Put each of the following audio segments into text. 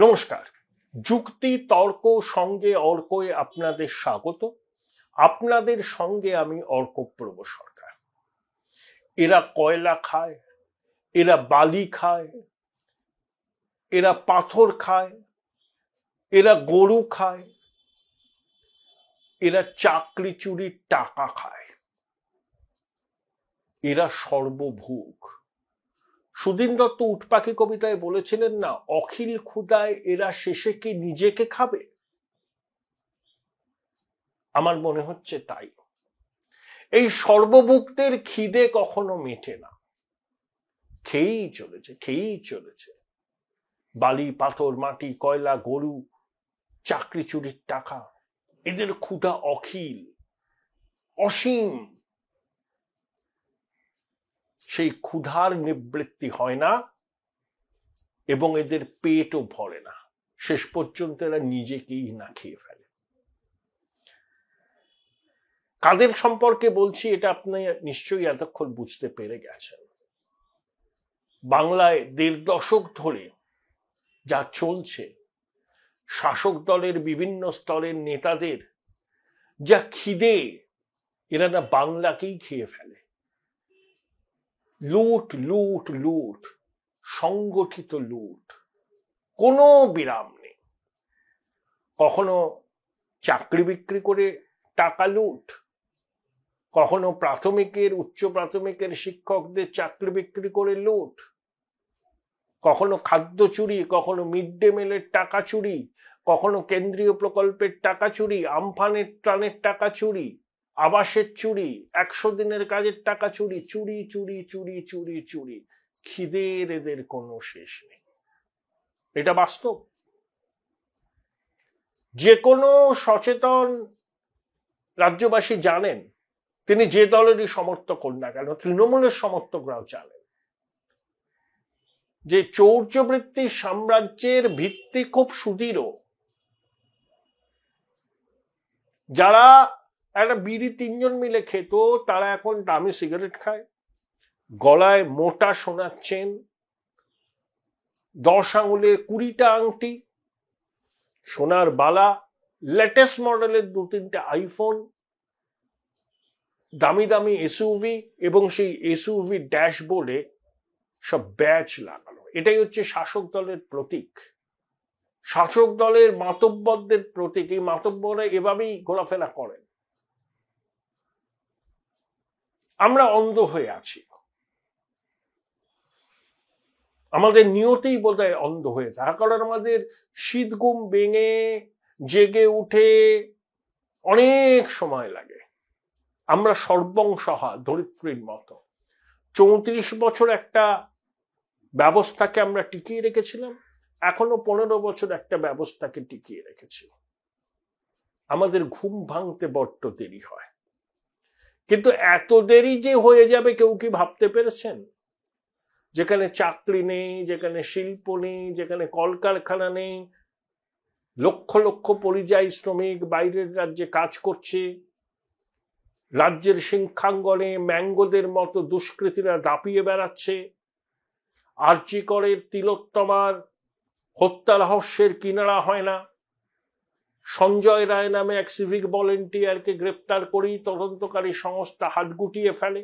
নমস্কার। যুক্তি তর্ক সঙ্গে অর্কয়ে আপনাদের স্বাগত। আপনাদের সঙ্গে আমি অর্কপ্রভ সরকার। এরা কয়লা খায়, এরা বালি খায়, এরা পাথর খায়, এরা গরু খায়, এরা চাকরি চুরির টাকা খায়, এরা সর্বভোগ। সুধীন দত্ত উটপাখি কবিতায় বলেছিলেন না, অখিল ক্ষুধায় এরা শেষে কি নিজেকে খাবে? আমার মনে হচ্ছে তাই। এই সর্বভুক্তের খিদে কখনো মেটে না, খেয়েই চলেছে। বালি পাথর মাটি কয়লা গরু চাকরি চুরির টাকা, এদের ক্ষুধা অখিল অসীম। সেই ক্ষুধার নিবৃত্তি হয় না এবং এদের পেটও ভরে না, শেষ পর্যন্ত এরা নিজেকেই না খেয়ে ফেলে। কাদের সম্পর্কে বলছি এটা আপনি নিশ্চয়ই এতক্ষণ বুঝতে পেরে গেছেন। বাংলায় 1.5 দশক ধরে যা চলছে, শাসক দলের বিভিন্ন স্তরের নেতাদের যা খিদে, এরা না বাংলাকেই খেয়ে ফেলে। লুট লুট লুট, সংগঠিত লুট, কোনো বিরাম নেই। কখনো চাকরি বিক্রি করে টাকা লুট, কখনো প্রাথমিকের উচ্চ প্রাথমিকের শিক্ষকদের চাকরি বিক্রি করে লুট, কখনো খাদ্য চুরি, কখনো মিড ডে মিলের টাকা চুরি, কখনো কেন্দ্রীয় প্রকল্পের টাকা চুরি, আমফানের ত্রাণের টাকা চুরি, আবাসের চুরি, 100 দিনের কাজের টাকা চুরি, চুরি চুরি চুরি চুরি চুরি। খিদের এদের কোনো শেষ নেই। এটা বাস্তব। যে কোনো সচেতন রাজ্যবাসী জানেন, তিনি যে দলেরই সমর্থক হন না কেন, তৃণমূলের সমর্থকরাও জানেন যে চৌর্যবৃত্তি সাম্রাজ্যের ভিত্তি খুব সুদৃঢ়। যারা একটা বিড়ি 3 জন মিলে খেত, তারা এখন দামি সিগারেট খায়, গলায় মোটা সোনার চেন, 10 আঙুলে 20টা আংটি, সোনার বালা, লেটেস্ট মডেলের 2-3টে আইফোন, দামি দামি এসইউভি, এবং সেই এসইউভি ড্যাশবোর্ডে সব ব্যাচ লাগানো। এটাই হচ্ছে শাসক দলের প্রতীক, শাসক দলের মাতব্বরদের প্রতীক। এই মাতব্বররা এভাবেই ঘোরাফেরা করেন। আমরা অন্ধ হয়ে আছি, আমাদের নিয়তেই বোধহয় অন্ধ হয়ে তার কারণ আমাদের শীত ঘুম ভেঙে জেগে উঠে অনেক সময় লাগে। আমরা সর্বংসহা ধরিত্রীর মতো 34 বছর একটা ব্যবস্থাকে আমরা টিকিয়ে রেখেছিলাম, এখনো 15 বছর একটা ব্যবস্থাকে টিকিয়ে রেখেছি। আমাদের ঘুম ভাঙতে বড্ড দেরি হয়, কিন্তু এত দেরি যে হয়ে যাবে কেউ কি ভাবতে পেরেছেন? যেখানে চাকরি নেই, যেখানে শিল্প নেই, যেখানে কলকারখানা নেই, লক্ষ লক্ষ পরিযায়ী শ্রমিক বাইরের রাজ্যে কাজ করছে, রাজ্যের সিংহাঙ্গনে ম্যাঙ্গোদের মতো দুষ্কৃতীরা দাপিয়ে বেড়াচ্ছে, আরজি করের তিলোত্তমার হত্যা রহস্যের কিনারা হয় না, সঞ্জয় রায় নামে এক সিভিক ভলেন্টিয়ারকে গ্রেপ্তার করেই তদন্তকারী সংস্থা হাত গুটিয়ে ফেলে,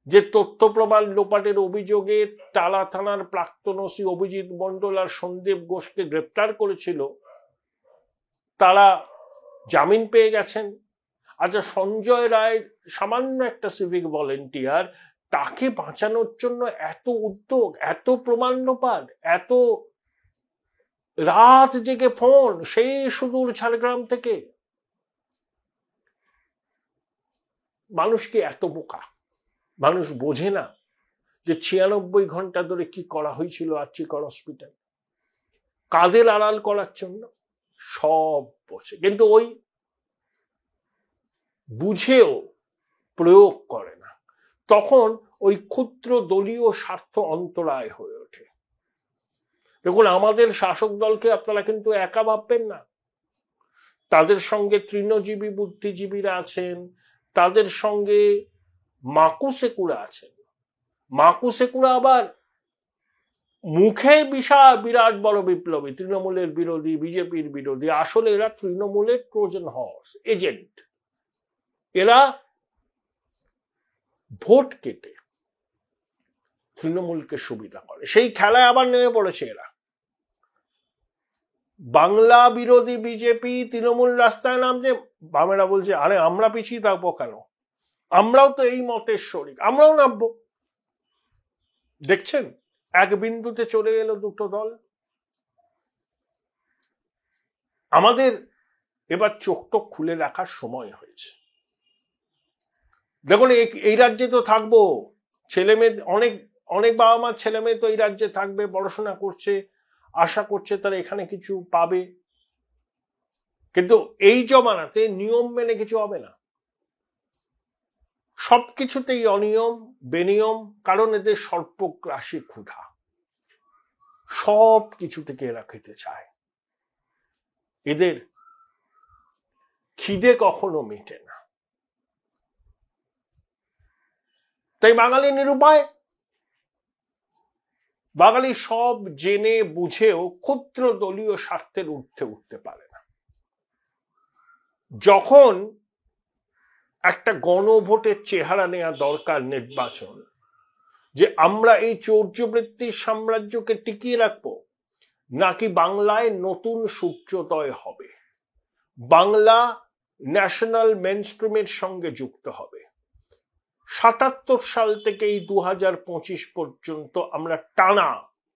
যে তথ্য প্রমাণ লোপাটের অভিযোগে টালা থানার প্রাক্তন ওসি অভিজিৎ মণ্ডল আর সন্দীপ ঘোষকে গ্রেপ্তার করেছিল, তারা জামিন পেয়ে গেছেন। আচ্ছা, সঞ্জয় রায় সামান্য একটা সিভিক ভলেন্টিয়ার, তাকে বাঁচানোর জন্য এত উদ্যোগ, এত প্রমাণ লোপাট, এত রাত জেগে ফোন, সেই সুদূর ঝাড়গ্রাম থেকে। মানুষ কি এত বোকা? মানুষ বোঝে না যে 96 ঘন্টা ধরে কি করা হয়েছিল আরজি কর হসপিটাল? কাদের আড়াল করার জন্য? সব বোঝে, কিন্তু ওই বুঝেও প্রয়োগ করে না। তখন ওই ক্ষুদ্র দলীয় স্বার্থ অন্তরায় হয়ে ওঠে। দেখুন, আমাদের শাসক দলকে আপনারা কিন্তু একা ভাববেন না। তাদের সঙ্গে তৃণজীবী বুদ্ধিজীবীরা আছেন, তাদের সঙ্গে মাকুসেকুরা আছেন। মাকুসেকুরা আবার মুখে বিরাট বড় বিপ্লবী, তৃণমূলের বিরোধী, বিজেপির বিরোধী, আসলে এরা তৃণমূলের ট্রোজান হর্স এজেন্ট। এরা ভোট কেটে তৃণমূলকে সুবিধা করে, সেই খেলায় আবার নেমে পড়েছে এরা। বাংলা বিরোধী বিজেপি, তৃণমূল রাস্তায় নামছে, বামেরা বলছে আরে আমরা পিছিয়ে থাকবো কেন, আমরাও তো এই মতের শরিক, আমরাও নামবো। দেখছেন এক বিন্দুতে চলে এলো দুটো দল। আমাদের এবার চোখ টোক খুলে রাখার সময় হয়েছে। দেখুন এই রাজ্যে তো থাকবো, ছেলে মেয়ে অনেক অনেক বাবা মার ছেলে মেয়ে তো এই রাজ্যে থাকবে, পড়াশোনা করছে, আশা করছে তারা এখানে কিছু পাবে, কিন্তু এই জমানাতে নিয়ম মেনে কিছু হবে না। সবকিছুতেই অনিয়ম বেনিয়ম, কারণ এদের স্বল্পগ্রাসী ক্ষুধা, সব কিছু থেকে এরা খেতে চায়, এদের খিদে কখনো মেটে না। তাই বাঙালি নিরুপায়, বাঙালি সব জেনে বুঝেও ক্ষুদ্র দলীয় স্বার্থের ঊর্ধ্বে উঠতে পারে না। যখন একটা গণভোটের চেহারা নেওয়া দরকার নির্বাচন, যে আমরা এই চৌর্যবৃত্তির সাম্রাজ্যকে টিকিয়ে রাখবো নাকি বাংলায় নতুন সূর্যোদয় হবে, বাংলা ন্যাশনাল মেনস্ট্রিমের সঙ্গে যুক্ত হবে। ৭৭ সাল থেকে এই ২০২৫ পর্যন্ত আমরা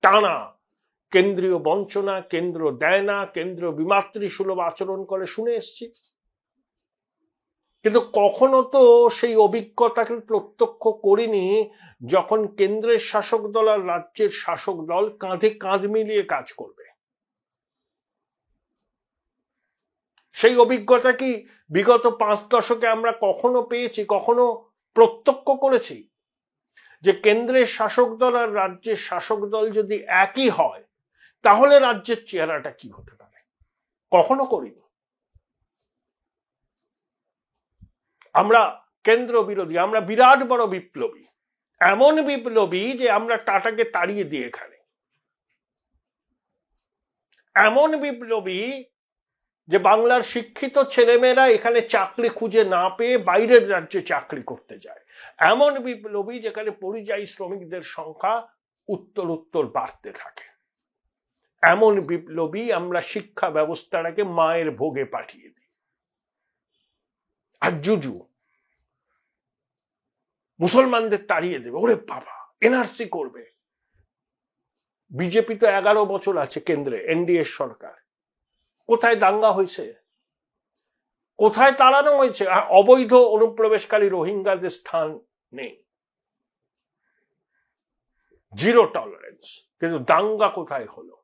টানা কেন্দ্রীয় বঞ্চনা, কেন্দ্র দেয় না, কেন্দ্র বিমাতৃসুলভ আচরণ করে শুনে এসছি, কিন্তু কখনো তো সেই অভিজ্ঞতাকে প্রত্যক্ষ করিনি যখন কেন্দ্রের শাসক দল আর রাজ্যের শাসক দল কাঁধে কাঁধ মিলিয়ে কাজ করবে। সেই অভিজ্ঞতা কি বিগত ৫ দশকে আমরা কখনো পেয়েছি, কখনো প্রত্যক্ষ করেছি যে কেন্দ্রের শাসক দল আর রাজ্যের শাসক দল যদি একই হয় তাহলে রাজ্যের চেহারাটা কি হতে পারে? কখনো করিনি। আমরা কেন্দ্র বিরোধী, আমরা বিরাট বড় বিপ্লবী, এমন বিপ্লবী যে আমরা টাটাকে তাড়িয়ে দিয়ে এখানে, এমন বিপ্লবী যে বাংলার শিক্ষিত ছেলেমেয়েরা এখানে চাকরি খুঁজে না পেয়ে বাইরের রাজ্যে চাকরি করতে যায়, এমন বিপ্লবী যেখানে পরিযায়ী শ্রমিকদের সংখ্যা উত্তর বাড়তে থাকে, এমন বিপ্লবী আমরা শিক্ষা ব্যবস্থাটাকে মায়ের ভোগে পাঠিয়ে দিই। আর জুজু মুসলমানদের তাড়িয়ে দেবে, ওরে বাবা এনআরসি করবে। বিজেপি তো 11 বছর আছে কেন্দ্রে, এনডিএ সরকার, কোথায় দাঙ্গা হয়েছে, কোথায় তাড়ানো হয়েছে? অবৈধ অনুপ্রবেশকারী রোহিঙ্গাদের স্থান নেই, জিরো টলারেন্স, কিন্তু দাঙ্গা কোথায় হলো?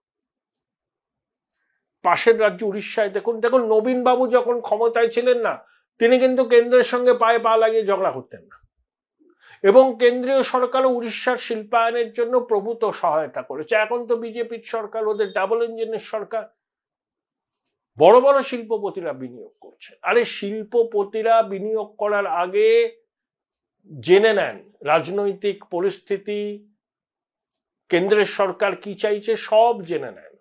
পাশের রাজ্য উড়িষ্যায় দেখুন, নবীন বাবু যখন ক্ষমতায় ছিলেন না, তিনি কিন্তু কেন্দ্রের সঙ্গে পায়ে পা লাগিয়ে ঝগড়া করতেন না, এবং কেন্দ্রীয় সরকার উড়িষ্যার শিল্পায়নের জন্য প্রভূত সহায়তা করেছে। এখন তো বিজেপির সরকার, ওদের ডাবল ইঞ্জিনের সরকার, বড় বড় শিল্পপতিরা বিনিয়োগ করছে। আরে শিল্পপতিরা বিনিয়োগ করার আগে জেনে নেন রাজনৈতিক পরিস্থিতি, কেন্দ্রের সরকার কি চাইছে, সব জেনে নেন।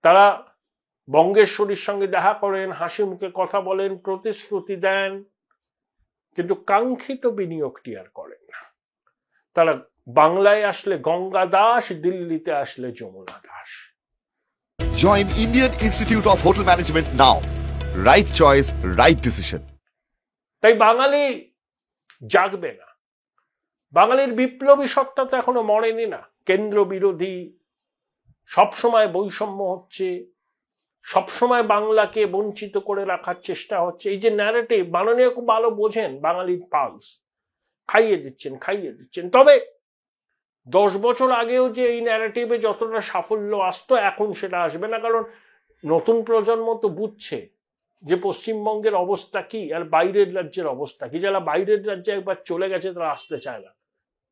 তারা বঙ্গেশ্বরীর সঙ্গে দেখা করেন, হাসি মুখে কথা বলেন, প্রতিশ্রুতি দেন, কিন্তু কাঙ্ক্ষিত বিনিয়োগটি আর করেন না। তারা বাংলায় আসলে গঙ্গা দাস, দিল্লিতে আসলে Jamuna Das. Join Indian Institute of Hotel Management now. Right choice, right decision. তাই বাঙালি জাগবে না, বাঙালির বিপ্লবী সত্তা তো এখনো মরেনি না। কেন্দ্র বিরোধী, সবসময় বৈষম্য হচ্ছে, সবসময় বাংলাকে বঞ্চিত করে রাখার চেষ্টা হচ্ছে। এই যে ন্যারেটিভ, মাননীয় খুব ভালো বোঝেন বাঙালির পালস, খাইয়ে দিচ্ছেন। তবে 10 বছর আগেও যে এই ন্যারেটিভে যতটা সাফল্য আসতো, এখন সেটা আসবে না, কারণ নতুন প্রজন্ম তো বুঝছে যে পশ্চিমবঙ্গের অবস্থা কি আর বাইরের রাজ্যের অবস্থা কি। যারা বাইরের রাজ্যে একবার চলে গেছে তারা আসতে চায় না,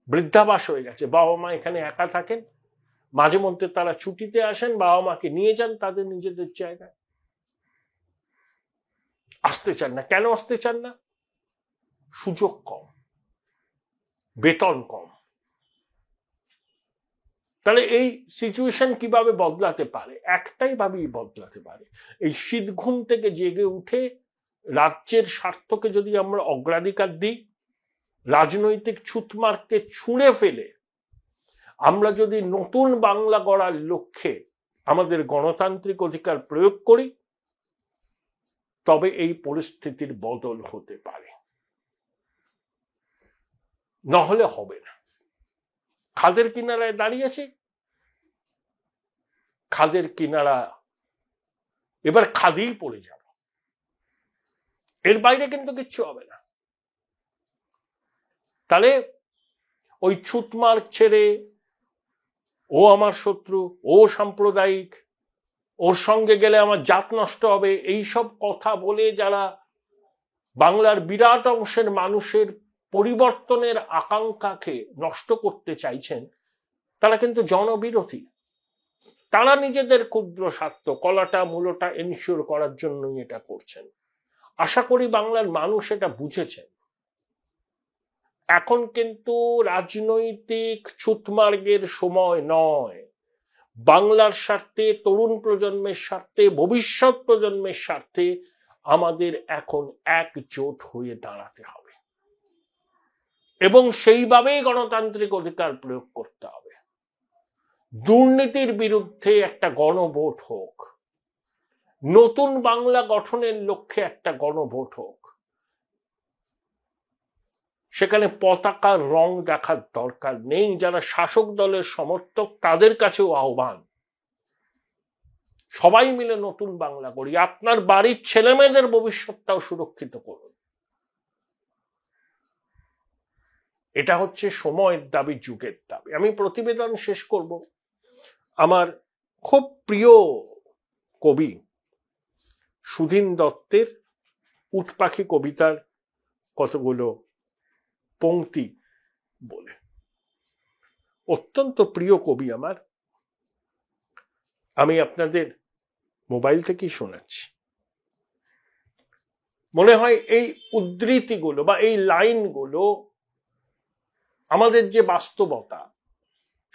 বৃদ্ধাবাস হয়ে গেছে, বাবা মা এখানে একা থাকেন, মাঝে মধ্যে তারা ছুটিতে আসেন, বাবা মাকে নিয়ে যান তাদের নিজেদের জায়গায়, আসতে চান না। কেন আসতে চান না? সুযোগ কম, বেতন কম, তাহলে এই সিচুয়েশন কিভাবে বদলাতে পারে? একটাই ভাবেই বদলাতে পারে, এই শীত ঘুম থেকে জেগে উঠে রাজ্যের স্বার্থকে যদি আমরা অগ্রাধিকার দিই, রাজনৈতিক ছুতমার্ককে ছুঁড়ে ফেলে আমরা যদি নতুন বাংলা গড়ার লক্ষ্যে আমাদের গণতান্ত্রিক অধিকার প্রয়োগ করি, তবে এই পরিস্থিতির বদল হতে পারে, নহলে হবে না। খাদের কিনারায় দাঁড়িয়েছে, খাদের কিনারা এবার খাদেই পড়ে যাবে, এর বাইরে কিন্তু কিচ্ছু হবে না। তাহলে ওই ছুতমার্ক ছেড়ে ও আমার শত্রু, ও সাম্প্রদায়িক, ওর সঙ্গে গেলে আমার জাত নষ্ট হবে, এইসব কথা বলে যারা বাংলার বিরাট অংশের মানুষের পরিবর্তনের আকাঙ্ক্ষাকে নষ্ট করতে চাইছেন, তারা কিন্তু জনবিরোধী। তারা নিজেদের ক্ষুদ্র স্বার্থ, কলাটা মূলটা এনশিওর করার জন্যই এটা করছেন। আশা করি বাংলার মানুষ এটা বুঝেছেন। এখন কিন্তু রাজনৈতিক ছুতমার্গের সময় নয়, বাংলার স্বার্থে, তরুণ প্রজন্মের স্বার্থে, ভবিষ্যৎ প্রজন্মের স্বার্থে আমাদের এখন একজোট হয়ে দাঁড়াতে হবে এবং সেইভাবেই গণতান্ত্রিক অধিকার প্রয়োগ করতে হবে। দুর্নীতির বিরুদ্ধে একটা গণভোট হোক, নতুন বাংলা গঠনের লক্ষ্যে একটা গণভোট হোক, সেখানে পতাকার রং দেখার দরকার নেই। যারা শাসক দলের সমর্থক তাদের কাছেও আহ্বান, সবাই মিলে নতুন বাংলা করি, আপনার বাড়ির ছেলে মেয়েদের ভবিষ্যৎটাও সুরক্ষিত করুন। এটা হচ্ছে সময়ের দাবি, যুগের দাবি। আমি প্রতিবেদন শেষ করব আমার খুব প্রিয় কবি সুধীন দত্তের উট পাখি কবিতার কতগুলো পংক্তি বলে। অত্যন্ত প্রিয় কবি আমার, আমি আপনাদের মোবাইল থেকেই শোনাচ্ছি। মনে হয় এই উদ্ধৃতিগুলো বা এই লাইনগুলো আমাদের যে বাস্তবতা,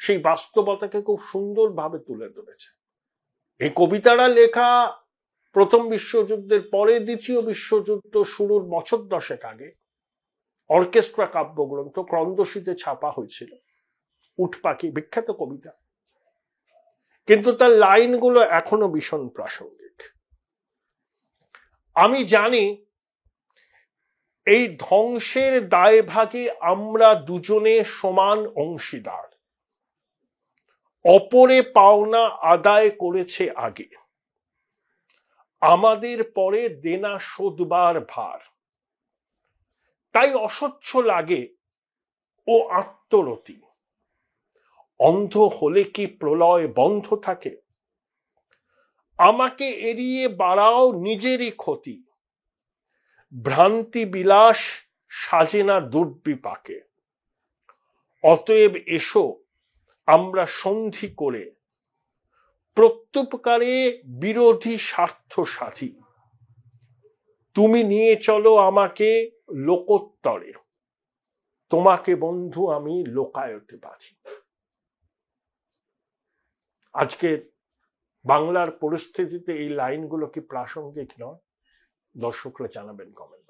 সেই বাস্তবতাকে খুব সুন্দরভাবে তুলে ধরেছে। এই কবিতাটা লেখা প্রথম বিশ্বযুদ্ধের পরে, দ্বিতীয় বিশ্বযুদ্ধ শুরুর বছর 10 আগে অর্কেস্ট্রা কাব্যগ্রন্থ ক্রন্দশীতে ছাপা হয়েছিল। উট পাখি বিখ্যাত কবিতা, কিন্তু তার লাইনগুলো এখনো ভীষণ প্রাসঙ্গিক। আমি জানি এই ধ্বংসের দায়ভাগে আমরা দুজনে সমান অংশীদার, অপরে পাওনা আদায় করেছে আগে, আমাদের পরে দেনা শোধবার ভার। তাই অসহ্য লাগে ও আত্মরতি, অন্ধ হলে কি প্রলয় বন্ধ থাকে? আমাকে এড়িয়ে বাড়াও নিজেরই ক্ষতি, ভ্রান্তি বিলাস সাজে না দুর্বিপাকে। অতএব এসো আমরা সন্ধি করে প্রত্যুপকারে বিরোধী স্বার্থ সাথী। তুমি নিয়ে চলো আমাকে লোকোত্তরে, তোমাকে বন্ধু আমি লোকায়তে বাঁধি। আজকের বাংলার পরিস্থিতিতে এই লাইনগুলো কি প্রাসঙ্গিক নয়? দর্শকরা জানাবেন কমেন্ট।